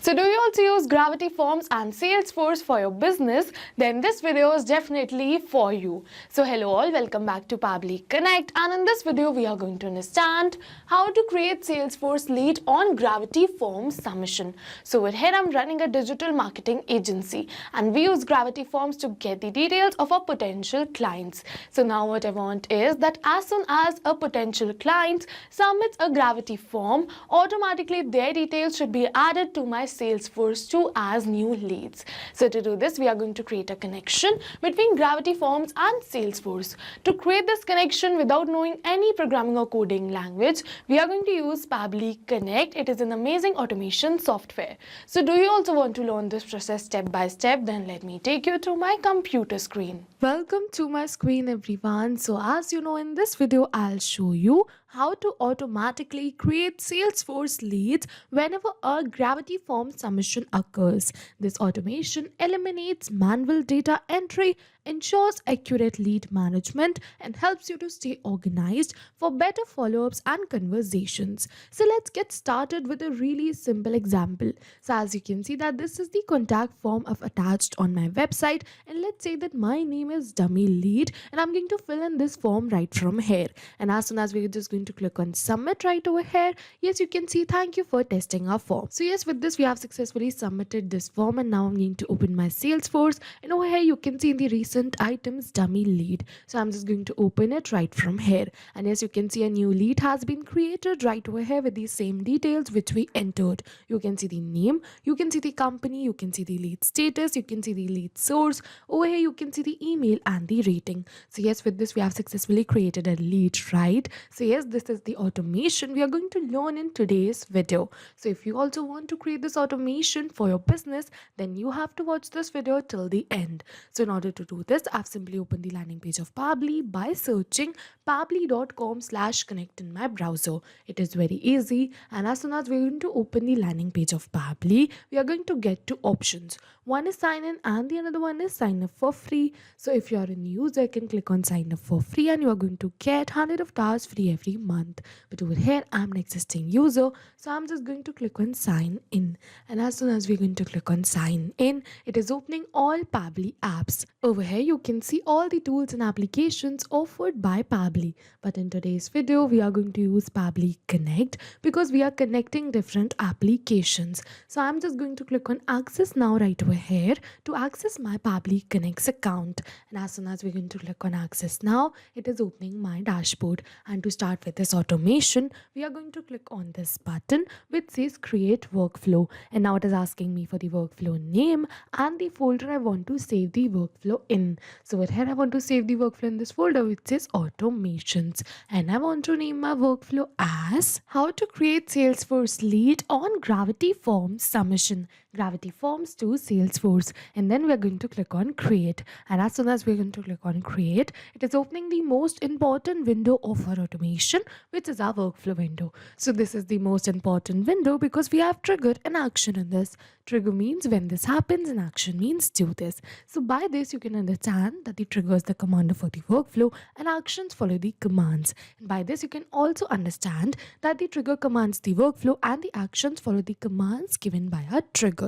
So do you also use Gravity Forms and Salesforce for your business? Then this video is definitely for you. So hello all, welcome back to Pabbly Connect, and in this video we are going to understand how to create Salesforce lead on Gravity Forms submission. So over here I'm running a digital marketing agency and we use Gravity Forms to get the details of our potential clients. So now what I want is that as soon as a potential client submits a Gravity form, automatically their details should be added to my Salesforce too as new leads. So to do this, we are going to create a connection between Gravity Forms and Salesforce. To create this connection without knowing any programming or coding language, we are going to use Pabbly Connect. It is an amazing automation software. So do you also want to learn this process step by step? Then let me take you to my computer screen. Welcome to my screen everyone. So as you know, in this video I'll show you how to automatically create Salesforce leads whenever a Gravity form submission occurs. This automation eliminates manual data entry, ensures accurate lead management, and helps you to stay organized for better follow-ups and conversations. So let's get started with a really simple example. So as you can see that this is the contact form I've attached on my website, and let's say that my name is dummy lead and I'm going to fill in this form right from here. And as soon as we're just going to click on submit right over here, yes, you can see thank you for testing our form. So yes, with this we have successfully submitted this form, and now I'm going to open my Salesforce, and over here you can see in the recent items dummy lead. So I'm just going to open it right from here, and yes, you can see a new lead has been created right over here with the same details which we entered. You can see the name, you can see the company, you can see the lead status, you can see the lead source. Over here you can see the email and the rating. So yes, with this we have successfully created a lead, right? So yes, this is the automation we are going to learn in today's video. So if you also want to create this automation for your business, then you have to watch this video till the end. So in order to do this, I've simply opened the landing page of Pabbly by searching pabbly.com/connect in my browser. It is very easy, and as soon as we're going to open the landing page of Pabbly, we are going to get two options. One is sign in and the another one is sign up for free. So if you are a new user, you can click on sign up for free and you are going to get 100 of stars free every month. But over here I'm an existing user, so I'm just going to click on sign in, and as soon as we're going to click on sign in, it is opening all Pabbly apps. Over here you can see all the tools and applications offered by Pabbly, but in today's video we are going to use Pabbly Connect because we are connecting different applications. So I'm just going to click on access now right over here to access my Pabbly Connect's account, and as soon as we're going to click on access now, it is opening my dashboard. And to start with this automation, we are going to click on this button which says create workflow, and now it is asking me for the workflow name and the folder I want to save the workflow in. So over here I want to save the workflow in this folder which says automations, and I want to name my workflow as how to create Salesforce lead on Gravity Forms submission. Gravity Forms to Salesforce, and then we're going to click on create, and as soon as we're going to click on create, it is opening the most important window of our automation, which is our workflow window. So this is the most important window because we have triggered an action in this. Trigger means when this happens, and action means do this. So by this you can understand that the trigger is the commander for the workflow and actions follow the commands, and by this you can also understand that the trigger commands the workflow and the actions follow the commands given by our trigger.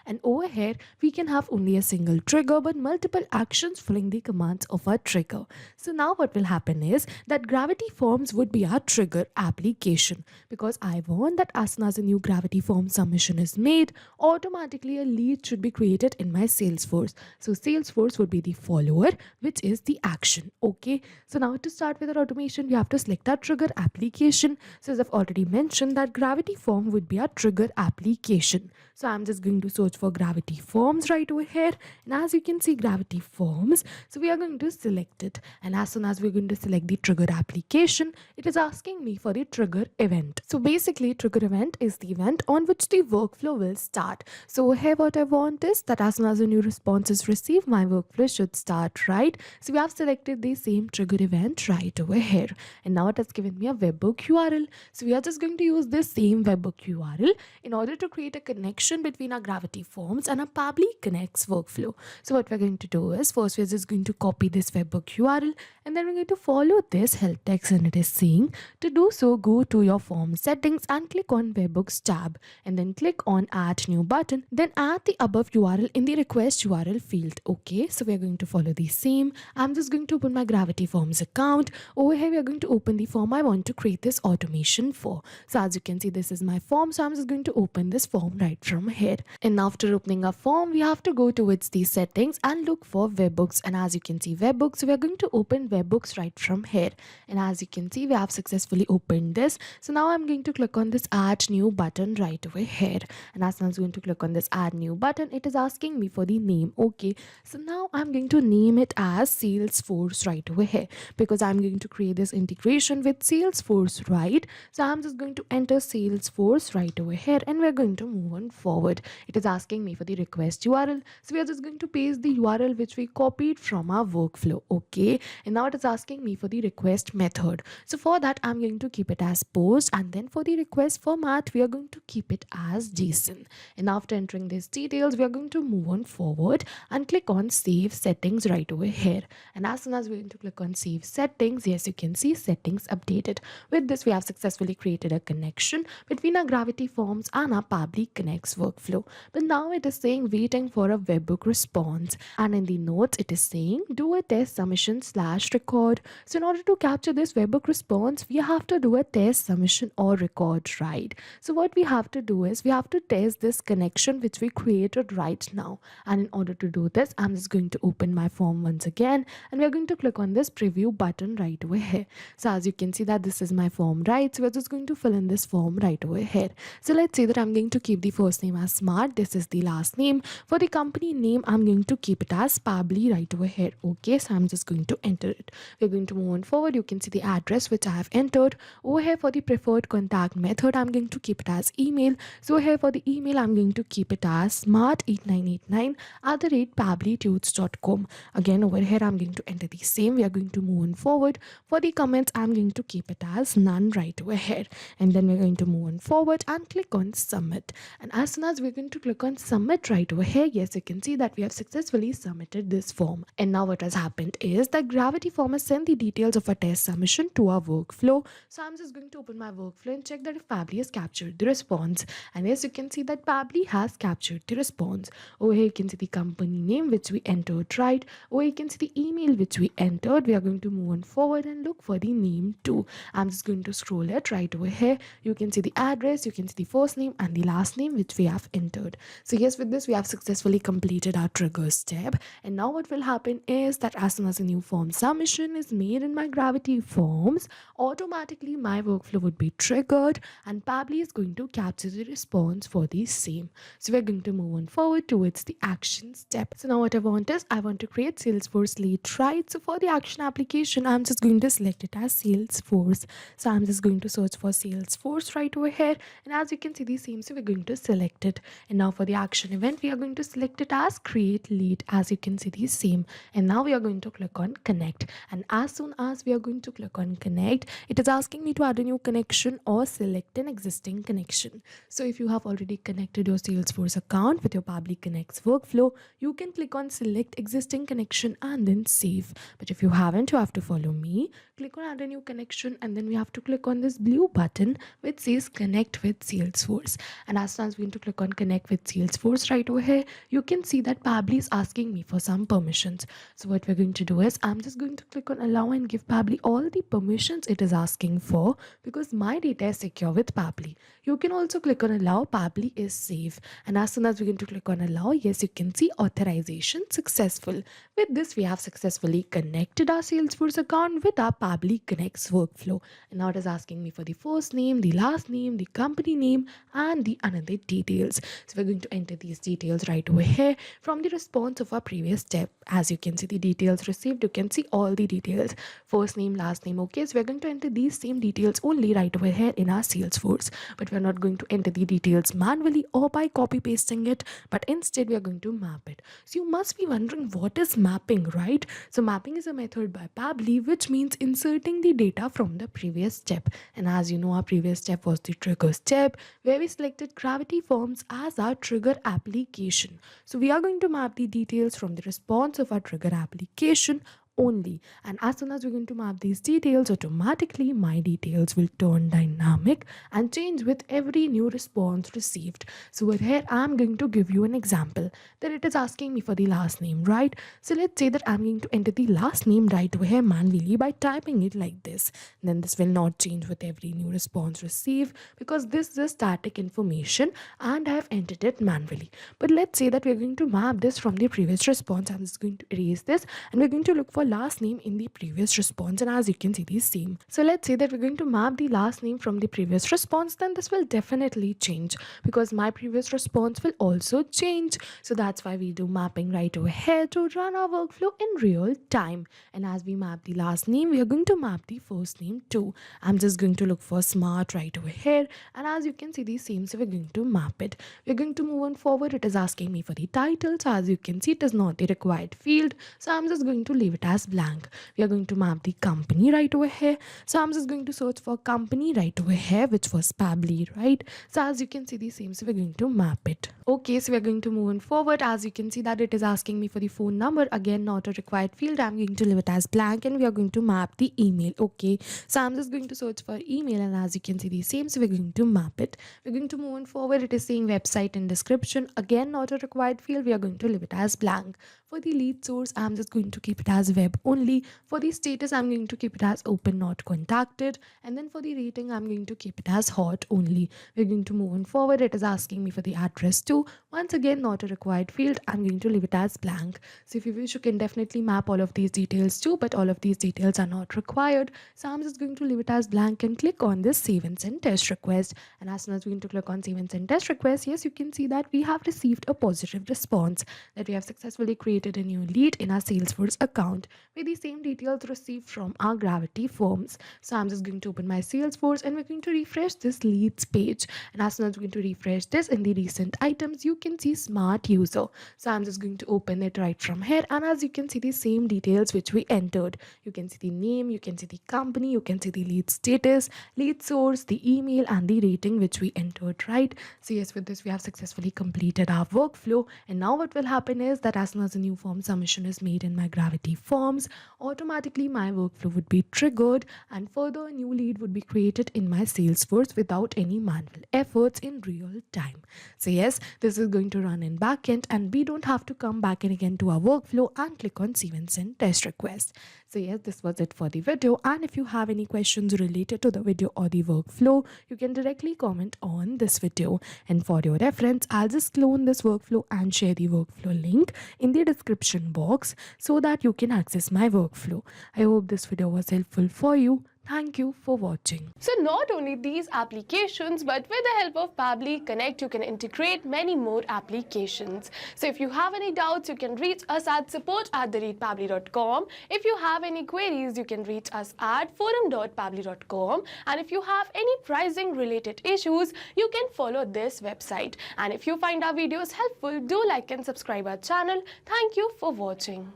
And over here we can have only a single trigger but multiple actions following the commands of our trigger. So now what will happen is that Gravity Forms would be our trigger application, because I want that as soon as a new Gravity Form submission is made, automatically a lead should be created in my Salesforce. So Salesforce would be the follower, which is the action. Okay, so now to start with our automation, we have to select our trigger application. So as I've already mentioned that Gravity Form would be our trigger application. So I'm just going to search for Gravity Forms right over here, and as you can see Gravity Forms, so we are going to select it, and as soon as we're going to select the trigger application, it is asking me for the trigger event. So basically trigger event is the event on which the workflow will start. So here what I want is that as soon as a new response is received, my workflow should should start, right? So we have selected the same trigger event right over here. And now it has given me a webhook URL. So we are just going to use this same webhook URL in order to create a connection between our Gravity Forms and our Pabbly Connects workflow. So what we're going to do is, first we're just going to copy this webhook URL, and then we're going to follow this help text, and it is saying to do so, go to your form settings and click on webhooks tab, and then click on add new button, then add the above URL in the request URL field. Okay, so we're going to follow the same. I'm just going to open my Gravity Forms account. Over here we are going to open the form I want to create this automation for. So as you can see, this is my form, so I'm just going to open this form right from here. And after opening our form, we have to go towards the settings and look for webhooks. And as you can see, webhooks, we are going to open webhooks right from here. And as you can see, we have successfully opened this. So now I'm going to click on this add new button right over here. And as I'm going to click on this add new button, it is asking me for the name. Okay, so now I'm going to name it as Salesforce right over here, because I'm going to create this integration with Salesforce, right? So I'm just going to enter Salesforce right over here, and we're going to move on forward. It is asking me for the request URL, so we are just going to paste the URL which we copied from our workflow. Okay, and now it is asking me for the request method. So for that, I'm going to keep it as post, and then for the request format, we are going to keep it as JSON. And after entering these details, we are going to move on forward and click on save settings right over here. And as soon as we're going to click on save settings, yes, you can see settings updated. With this, we have successfully created a connection between our Gravity Forms and our Pabbly Connects workflow. But now it is saying waiting for a webhook response, and in the notes it is saying do a test submission / record. So in order to capture this webhook response, we have to do a test submission or record, right? So what we have to do is we have to test this connection which we created right now. And in order to do this, I'm just going to open my form once again, and we're going to click on this preview button right over here. So as you can see that this is my form, right? So we're just going to fill in this form right over here. So let's say that I'm going to keep the first name as Smart. This is the last name. For the company name, I'm going to keep it as Pabbly right over here. Okay, so I'm just going to enter it. We're going to move on forward. You can see the address which I have entered. Over here for the preferred contact method, I'm going to keep it as email. So here for the email, I'm going to keep it as smart8989@pabblytudes.com. Again, over here, I'm going to enter the same. We are going to move on forward. For the comments, I'm going to keep it as none right over here. And then we're going to move on forward and click on submit. And as soon as we're going to click on submit right over here, yes, you can see that we have successfully submitted this form. And now what has happened is that Gravity Form has sent the details of a test submission to our workflow. So I'm just going to open my workflow and check that if Pabbly has captured the response. And yes, you can see that Pabbly has captured the response. Over here, you can see the company name which we entered, right? Over here, you can see the email which we entered. We are going to move on forward and look for the name too. I'm just going to scroll it right over here. You can see the address, you can see the first name and the last name which we have entered. So yes, with this we have successfully completed our trigger step. And now what will happen is that as soon as a new form submission is made in my Gravity Forms, automatically my workflow would be triggered and Pabbly is going to capture the response for the same. So we're going to move on forward towards the action step. So now what I want is I want to create Salesforce lead, right? So for the action application, I'm just going to select it as Salesforce. So I'm just going to search for Salesforce right over here, and as you can see the same, so we're going to select it. And now for the action event, we are going to select it as create lead, as you can see the same. And now we are going to click on connect, and as soon as we are going to click on connect, it is asking me to add a new connection or select an existing connection. So if you have already connected your Salesforce account with your Pabbly Connects workflow, you can click on select existing connection and then save. But if you haven't, you have to follow me. Click on add a new connection, and then we have to click on this blue button which says connect with Salesforce. And as soon as we're going to click on connect with Salesforce right over here, you can see that Pabbly is asking me for some permissions. So what we're going to do is I'm just going to click on allow and give Pabbly all the permissions it is asking for, because my data is secure with Pabbly. You can also click on allow. Pabbly is safe. And as soon as we're going to click on allow, yes, you can see authorization successful. With this, we have successfully connected our Salesforce account with our Pabbly Connects workflow. And now it is asking me for the first name, the last name, the company name, and the another details. So we're going to enter these details right over here from the response of our previous step. As you can see the details received, you can see all the details. First name, last name. Okay, so we're going to enter these same details only right over here in our Salesforce. But we're not going to enter the details manually or by copy pasting it, but instead we are going to map it. So you must be wondering what is mapping, right? So mapping is a method by Pabbly which means inserting the data from the previous step. And as you know, our previous step was the trigger step where we selected Gravity Forms as our trigger application. So we are going to map the details from the response of our trigger application only, and as soon as we're going to map these details, automatically my details will turn dynamic and change with every new response received. So over here I'm going to give you an example that it is asking me for the last name, right? So let's say that I'm going to enter the last name right over here manually by typing it like this. Then this will not change with every new response received because this is static information and I have entered it manually. But let's say that we're going to map this from the previous response. I'm just going to erase this and we're going to look for last name in the previous response, and as you can see, the same. So let's say that we're going to map the last name from the previous response, then this will definitely change because my previous response will also change. So that's why we do mapping right over here to run our workflow in real time. And as we map the last name, we are going to map the first name too. I'm just going to look for smart right over here, and as you can see, the same, so we're going to map it. We're going to move on forward. It is asking me for the title, so as you can see, it is not the required field, so I'm just going to leave it as blank. We are going to map the company right over here, so I'm just going to search for company right over here, which was Pabbly, right? So as you can see, the same, so we're going to map it. Okay, so we're going to move on forward. As you can see that it is asking me for the phone number, again not a required field, I'm going to leave it as blank, and we are going to map the email. Okay, so I'm just going to search for email, and as you can see, the same, so we're going to map it. We're going to move on forward. It is saying website and description, again not a required field, we are going to leave it as blank. For the lead source, I'm just going to keep it as web only. For the status, I'm going to keep it as open, not contacted. And then for the rating, I'm going to keep it as hot only. We're going to move on forward. It is asking me for the address too. Once again, not a required field. I'm going to leave it as blank. So if you wish, you can definitely map all of these details too, but all of these details are not required. So I'm just going to leave it as blank and click on this save and send test request. And as soon as we're going to click on save and send test request, yes, you can see that we have received a positive response that we have successfully created a new lead in our Salesforce account with the same details received from our Gravity Forms. So I'm just going to open my Salesforce and we're going to refresh this leads page. And as soon as we're going to refresh this, in the recent items, you can see smart user. So I'm just going to open it right from here. And as you can see, the same details which we entered. You can see the name, you can see the company, you can see the lead status, lead source, the email, and the rating which we entered, right? So yes, with this, we have successfully completed our workflow. And now what will happen is that as soon as a new form submission is made in my Gravity Forms, automatically my workflow would be triggered and further a new lead would be created in my Salesforce without any manual efforts in real time. So yes, this is going to run in backend and we don't have to come back and again to our workflow and click on save and send test request. So yes, this was it for the video, and if you have any questions related to the video or the workflow, you can directly comment on this video. And for your reference, I'll just clone this workflow and share the workflow link in the description box so that you can access my workflow. I hope this video was helpful for you. Thank you for watching. So not only these applications, but with the help of Pabbly Connect, you can integrate many more applications. So if you have any doubts, you can reach us at support@pabbly.com. If you have any queries, you can reach us at forum.pabbly.com. And if you have any pricing related issues, you can follow this website. And if you find our videos helpful, do like and subscribe our channel. Thank you for watching.